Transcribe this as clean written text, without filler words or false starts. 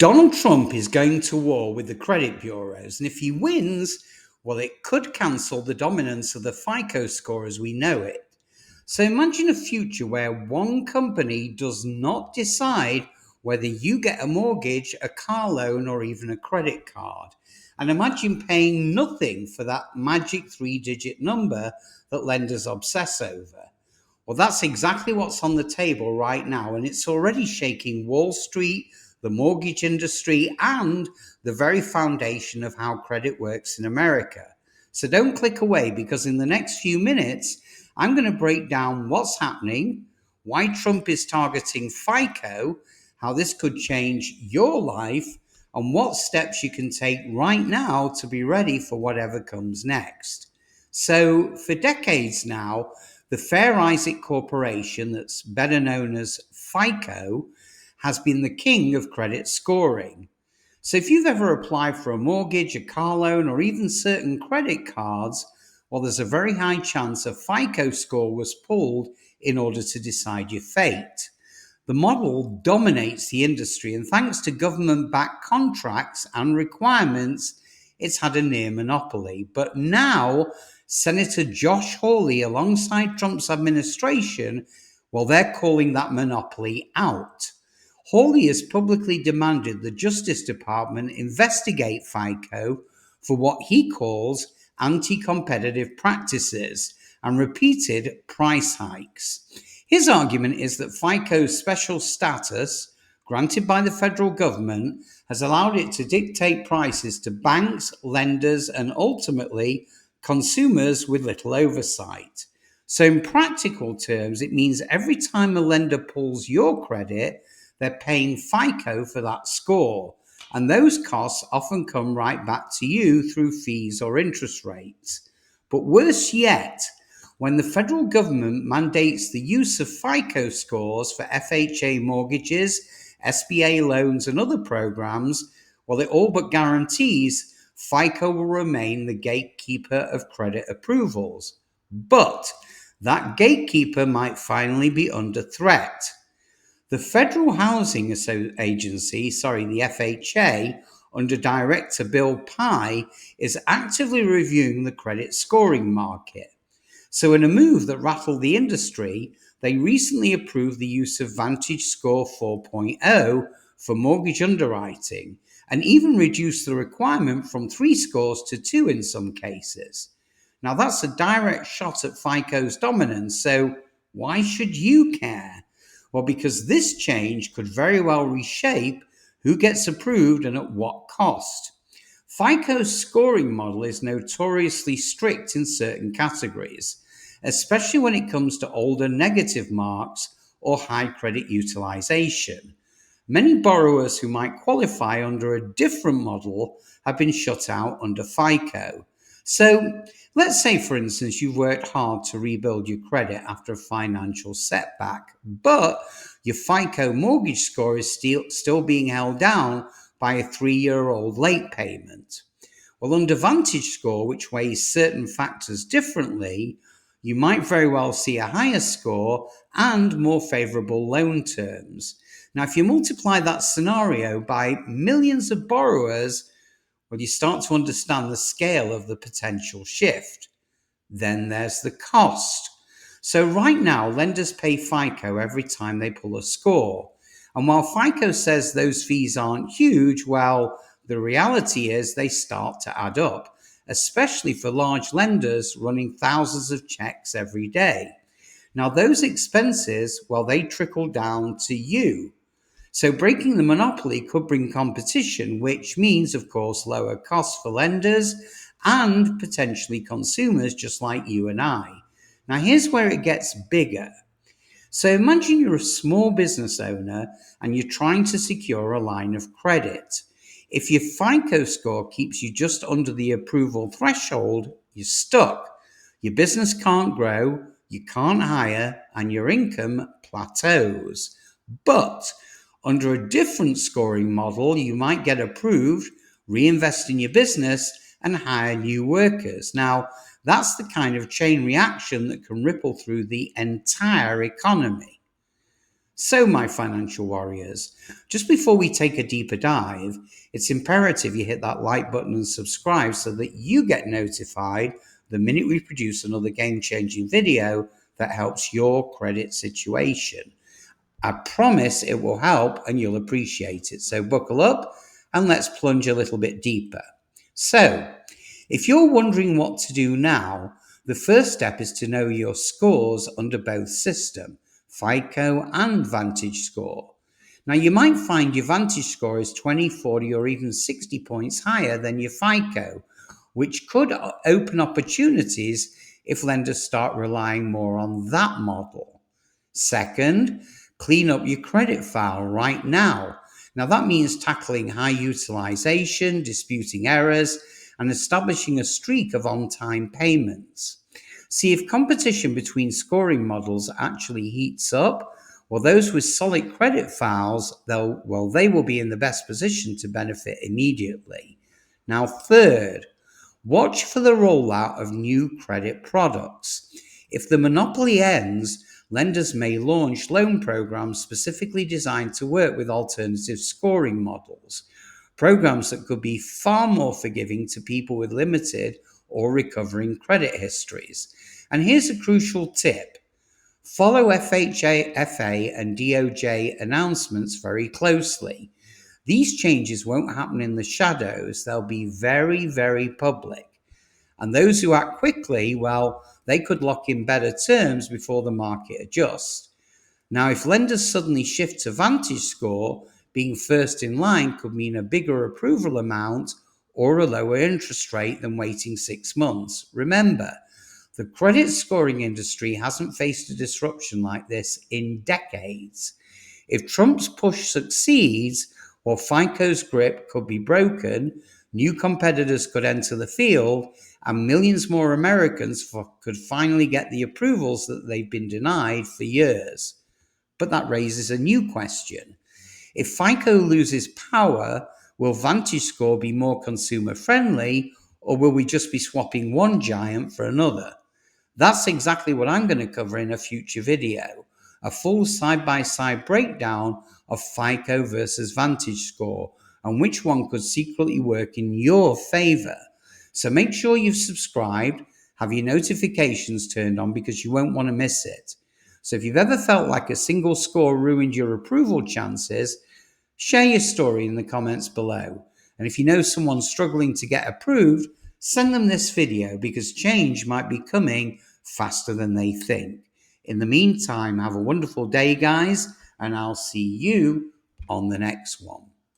Donald Trump is going to war with the credit bureaus, and if he wins, well, it could cancel the dominance of the FICO score as we know it. So imagine a future where one company does not decide whether you get a mortgage, a car loan, or even a credit card. And imagine paying nothing for that magic 3-digit number that lenders obsess over. Well, that's exactly what's on the table right now, and it's already shaking Wall Street, the mortgage industry, and the very foundation of how credit works in America. So don't click away, because in the next few minutes, I'm going to break down what's happening, why Trump is targeting FICO, how this could change your life, and what steps you can take right now to be ready for whatever comes next. So for decades now, the Fair Isaac Corporation, that's better known as FICO, has been the king of credit scoring. So if you've ever applied for a mortgage, a car loan, or even certain credit cards, well, there's a very high chance a FICO score was pulled in order to decide your fate. The model dominates the industry, and thanks to government-backed contracts and requirements, it's had a near monopoly. But now, Senator Josh Hawley, alongside Trump's administration, well, they're calling that monopoly out. Hawley has publicly demanded the Justice Department investigate FICO for what he calls anti-competitive practices and repeated price hikes. His argument is that FICO's special status, granted by the federal government, has allowed it to dictate prices to banks, lenders, and ultimately consumers with little oversight. So in practical terms, it means every time a lender pulls your credit, they're paying FICO for that score. And those costs often come right back to you through fees or interest rates. But worse yet, when the federal government mandates the use of FICO scores for FHA mortgages, SBA loans, and other programs, well, it all but guarantees FICO will remain the gatekeeper of credit approvals. But that gatekeeper might finally be under threat. The Federal Housing Agency, the FHA, under Director Bill Pye, is actively reviewing the credit scoring market. So in a move that rattled the industry, they recently approved the use of VantageScore 4.0 for mortgage underwriting, and even reduced the requirement from 3 scores to 2 in some cases. Now that's a direct shot at FICO's dominance, so why should you care? Well, because this change could very well reshape who gets approved and at what cost. FICO's scoring model is notoriously strict in certain categories, especially when it comes to older negative marks or high credit utilization. Many borrowers who might qualify under a different model have been shut out under FICO. So let's say, for instance, you've worked hard to rebuild your credit after a financial setback, but your FICO mortgage score is still being held down by a 3-year-old late payment. Well, under VantageScore, which weighs certain factors differently, you might very well see a higher score and more favorable loan terms. Now, if you multiply that scenario by millions of borrowers, well, you start to understand the scale of the potential shift. Then there's the cost. So right now, lenders pay FICO every time they pull a score. And while FICO says those fees aren't huge, well, the reality is they start to add up, especially for large lenders running thousands of checks every day. Now, those expenses, well, they trickle down to you. So breaking the monopoly could bring competition, which means, of course, lower costs for lenders and potentially consumers just like you and I. Now, here's where it gets bigger. So imagine you're a small business owner and you're trying to secure a line of credit. If your FICO score keeps you just under the approval threshold, you're stuck. Your business can't grow, you can't hire, and your income plateaus. But under a different scoring model, you might get approved, reinvest in your business, and hire new workers. Now, that's the kind of chain reaction that can ripple through the entire economy. So, my financial warriors, just before we take a deeper dive, it's imperative you hit that like button and subscribe so that you get notified the minute we produce another game changing video that helps your credit situation. I promise it will help and you'll appreciate it. So, buckle up and let's plunge a little bit deeper. So, if you're wondering what to do now, the first step is to know your scores under both system, FICO and VantageScore. Now, you might find your VantageScore is 20, 40, or even 60 points higher than your FICO, which could open opportunities if lenders start relying more on that model. Second, clean up your credit file right now. Now, that means tackling high utilization, disputing errors, and establishing a streak of on-time payments. See, if competition between scoring models actually heats up, well, those with solid credit files, they will be in the best position to benefit immediately. Now, third, watch for the rollout of new credit products. If the monopoly ends, lenders may launch loan programs specifically designed to work with alternative scoring models, programs that could be far more forgiving to people with limited or recovering credit histories. And here's a crucial tip. Follow FHFA and DOJ announcements very closely. These changes won't happen in the shadows, they'll be very, very public. And those who act quickly, well, they could lock in better terms before the market adjusts. Now, if lenders suddenly shift to VantageScore, being first in line could mean a bigger approval amount or a lower interest rate than waiting 6 months. Remember, the credit scoring industry hasn't faced a disruption like this in decades. If Trump's push succeeds, or FICO's grip could be broken, new competitors could enter the field, and millions more Americans could finally get the approvals that they've been denied for years. But that raises a new question. If FICO loses power, will VantageScore be more consumer friendly, or will we just be swapping one giant for another? That's exactly what I'm going to cover in a future video, a full side-by-side breakdown of FICO versus VantageScore and which one could secretly work in your favor. So make sure you've subscribed, have your notifications turned on because you won't want to miss it. So if you've ever felt like a single score ruined your approval chances, share your story in the comments below. And if you know someone struggling to get approved, send them this video because change might be coming faster than they think. In the meantime, have a wonderful day, guys, and I'll see you on the next one.